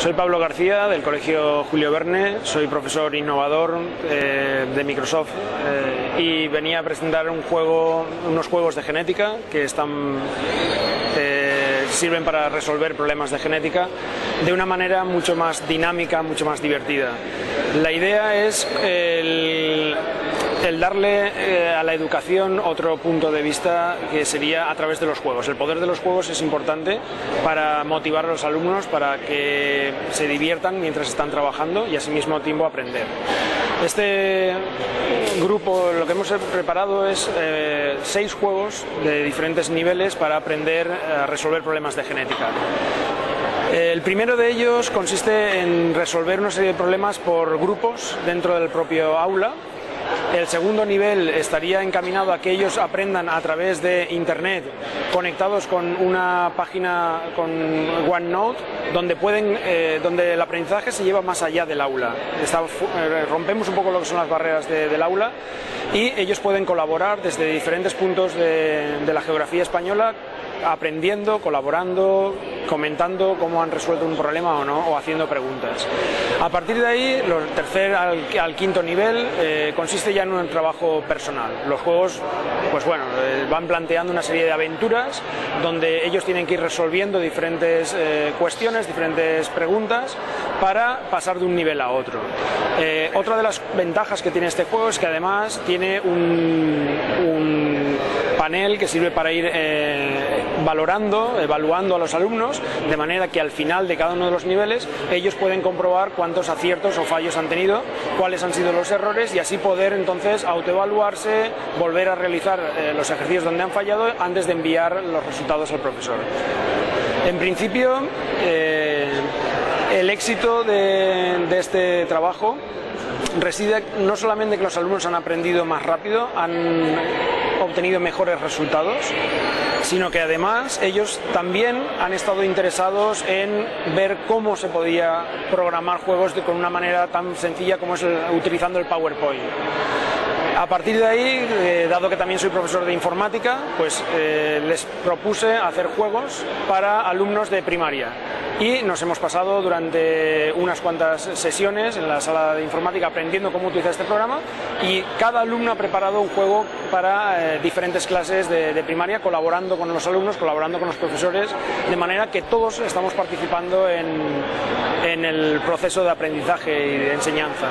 Soy Pablo García, del Colegio Julio Verne, soy profesor innovador de Microsoft y venía a presentar unos juegos de genética que sirven para resolver problemas de genética de una manera mucho más dinámica, mucho más divertida. La idea es el darle a la educación otro punto de vista, que sería a través de los juegos. El poder de los juegos es importante para motivar a los alumnos para que se diviertan mientras están trabajando y al mismo tiempo aprender. Este grupo, lo que hemos preparado es 6 juegos de diferentes niveles para aprender a resolver problemas de genética. El primero de ellos consiste en resolver una serie de problemas por grupos dentro del propio aula. El segundo nivel estaría encaminado a que ellos aprendan a través de Internet, conectados con una página, con OneNote, donde el aprendizaje se lleva más allá del aula. Rompemos un poco lo que son las barreras del aula y ellos pueden colaborar desde diferentes puntos de la geografía española, aprendiendo, colaborando, comentando cómo han resuelto un problema o no, o haciendo preguntas. A partir de ahí, el tercer al quinto nivel consiste ya en un trabajo personal. Los juegos, pues bueno, van planteando una serie de aventuras donde ellos tienen que ir resolviendo diferentes cuestiones, diferentes preguntas para pasar de un nivel a otro. Otra de las ventajas que tiene este juego es que además tiene un panel que sirve para ir evaluando a los alumnos, de manera que al final de cada uno de los niveles ellos pueden comprobar cuántos aciertos o fallos han tenido, cuáles han sido los errores y así poder entonces autoevaluarse, volver a realizar los ejercicios donde han fallado antes de enviar los resultados al profesor. En principio, el éxito de este trabajo reside no solamente en que los alumnos han aprendido más rápido, han obtenido mejores resultados, sino que además ellos también han estado interesados en ver cómo se podía programar juegos con una manera tan sencilla como es utilizando el PowerPoint. A partir de ahí, dado que también soy profesor de informática, pues les propuse hacer juegos para alumnos de primaria. Y nos hemos pasado durante unas cuantas sesiones en la sala de informática aprendiendo cómo utilizar este programa y cada alumno ha preparado un juego para diferentes clases de primaria, colaborando con los alumnos, colaborando con los profesores, de manera que todos estamos participando en el proceso de aprendizaje y de enseñanza.